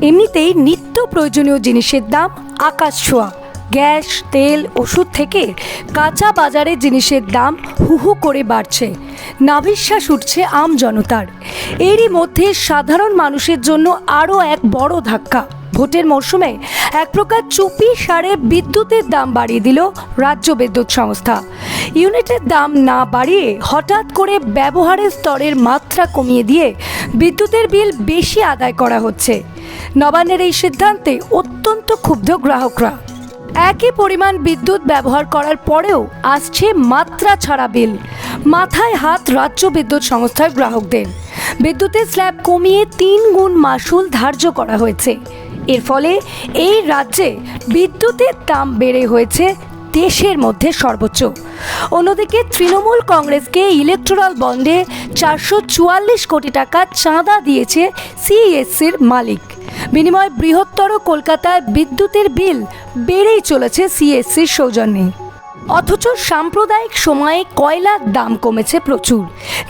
এমনিতেই নিত্য প্রয়োজনীয় জিনিসের দাম আকাশ ছোঁয়া। গ্যাস, তেল, ওষুধ থেকে কাঁচা বাজারে জিনিসের দাম হু হু করে বাড়ছে। নাভিশ্বাস উঠছে আম জনতার। এরই মধ্যে সাধারণ মানুষের জন্য আরও এক বড় ধাক্কা। ভোটের মরশুমে এক প্রকার চুপি সারে বিদ্যুতের দাম বাড়িয়ে দিল রাজ্য বিদ্যুৎ সংস্থা। ইউনিটের দাম না বাড়িয়ে হঠাৎ করে ব্যবহারের স্তরের মাত্রা কমিয়ে দিয়ে বিদ্যুতের বিল বেশি আদায় করা হচ্ছে। নবান্নের এই সিদ্ধান্তে অত্যন্ত ক্ষুব্ধ গ্রাহকরা। একই পরিমাণ বিদ্যুৎ ব্যবহার করার পরেও আসছে মাত্রা ছাড়া বিল। মাথায় হাত রাজ্য বিদ্যুৎ সংস্থার গ্রাহকদের। বিদ্যুতের স্ল্যাব কমিয়ে 3 গুণ মাশুল ধার্য করা হয়েছে। এর ফলে এই রাজ্যে বিদ্যুতের দাম বেড়ে হয়েছে দেশের মধ্যে সর্বোচ্চ। অন্যদিকে তৃণমূল কংগ্রেসকে ইলেকটোরাল বন্ডে 444 কোটি টাকা চাঁদা দিয়েছে সিইএসসির মালিক। বিনিময়ে বৃহত্তর কলকাতায় বিদ্যুতের বিল বেড়েই চলেছে সিইএসসির সৌজন্যে। অথচ সাম্প্রদায়িক সময়ে কয়লার দাম কমেছে প্রচুর।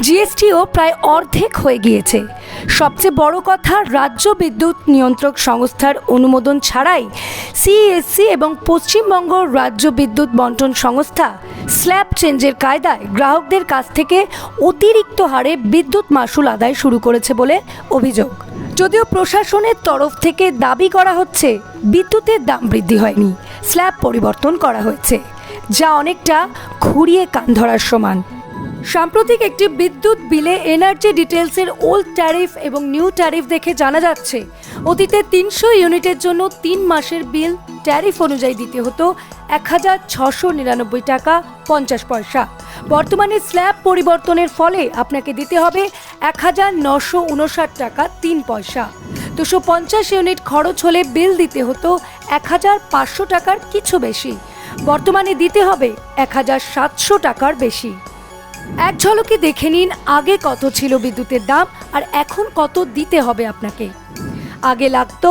জিএসটিও প্রায় অর্ধেক হয়ে গিয়েছে। সবচেয়ে বড় কথা, রাজ্য বিদ্যুৎ নিয়ন্ত্রক সংস্থার অনুমোদন ছাড়াই সিইএসসি এবং পশ্চিমবঙ্গ রাজ্য বিদ্যুৎ বন্টন সংস্থা স্ল্যাব চেঞ্জের কায়দায় গ্রাহকদের কাছ থেকে অতিরিক্ত হারে বিদ্যুৎ মাশুল আদায় শুরু করেছে বলে অভিযোগ। যদিও প্রশাসনের তরফ থেকে দাবি করা হচ্ছে বিদ্যুতের দাম বৃদ্ধি হয়নি, স্ল্যাব পরিবর্তন করা হয়েছে, যা অনেকটা ঘুরিয়ে কান ধরার সমান। সাম্প্রতিক একটি বিদ্যুৎ বিলে এনার্জি ডিটেলসের ওল্ড ট্যারিফ এবং নিউ ট্যারিফ দেখে জানা যাচ্ছে অতীতে 300 ইউনিটের জন্য 3 মাসের বিল ট্যারিফ অনুযায়ী দিতে হতো 1699 টাকা 50 পয়সা। বর্তমানে স্ল্যাব পরিবর্তনের ফলে আপনাকে দিতে হবে 1959 টাকা 3 পয়সা। 250 ইউনিট খরচ হলে বিল দিতে হতো 1500 টাকার কিছু বেশি। বর্তমানে দিতে হবে 1700 টাকার বেশি। এক ঝলকে দেখে নিন আগে কত ছিল বিদ্যুতের দাম আর এখন কত দিতে হবে আপনাকে। আগে লাগতো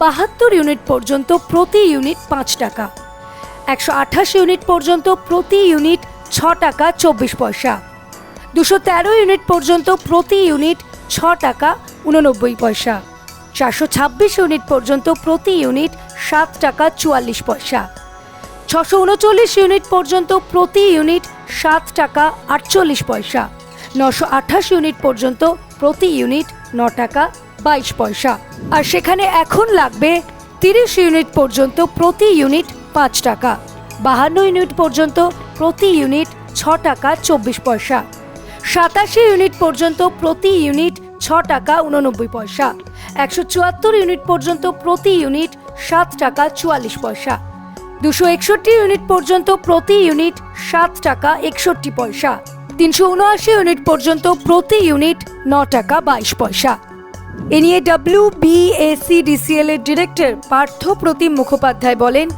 72 ইউনিট পর্যন্ত প্রতি ইউনিট 5 টাকা, 128 ইউনিট পর্যন্ত প্রতি ইউনিট 6 টাকা 24 পয়সা, 213 ইউনিট পর্যন্ত প্রতি ইউনিট 6 টাকা 89 পয়সা, 426 ইউনিট পর্যন্ত প্রতি ইউনিট 7 টাকা 44 পয়সা, 639 ইউনিট পর্যন্ত প্রতি ইউনিট 7 টাকা 48 পয়সা, 928 ইউনিট পর্যন্ত প্রতি ইউনিট 9 টাকা 22 পয়সা। আর সেখানে এখন লাগবে 30 ইউনিট পর্যন্ত প্রতি ইউনিট 5 টাকা, 52 ইউনিট পর্যন্ত প্রতি ইউনিট 6 টাকা 24 পয়সা, 87 ইউনিট পর্যন্ত প্রতি ইউনিট 6 টাকা 89 পয়সা, 174 ইউনিট পর্যন্ত প্রতি ইউনিট 7 টাকা 44 পয়সা, 261 ইউনিট পর্যন্ত প্রতি ইউনিট 7 টাকা 61 পয়সা, 379 ইউনিট পর্যন্ত প্রতি ইউনিট 9 টাকা 22 পয়সা। এ নিয়ে WBACDCL এর ডিরেক্টর পার্থ প্রতিম মুখোপাধ্যায় বলেন,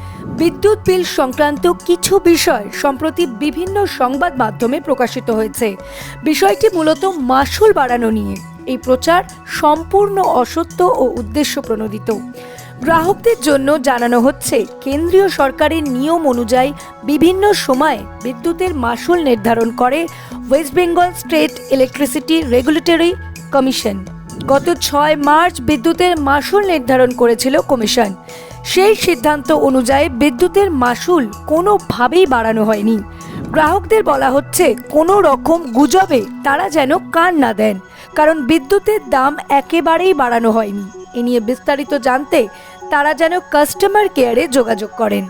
বিদ্যুৎ বিল সংক্রান্ত কিছু বিষয় সম্প্রতি বিভিন্ন সংবাদ মাধ্যমে প্রকাশিত হয়েছে। বিষয়টি মূলত মাশুল বাড়ানো নিয়ে। এই প্রচার সম্পূর্ণ অসত্য ও উদ্দেশ্য প্রণোদিত। গ্রাহকদের জন্য জানানো হচ্ছে কেন্দ্রীয় সরকারের নিয়ম অনুযায়ী বিভিন্ন সময়ে বিদ্যুতের মাশুল নির্ধারণ করে West Bengal state electricity regulatory commission. গত 6 মার্চ বিদ্যুতের মাশুল নির্ধারণ করেছিল কমিশন। সেই সিদ্ধান্ত অনুযায়ী বিদ্যুতের মাশুল কোনোভাবেই বাড়ানো হয়নি। গ্রাহকদের বলা হচ্ছে কোনো রকম গুজবে তারা যেন কান না দেন, কারণ বিদ্যুতের দাম একেবারেই বাড়ানো হয়নি। এ নিয়ে বিস্তারিত জানতে তারা যেন কাস্টমার কেয়ারে যোগাযোগ করেন।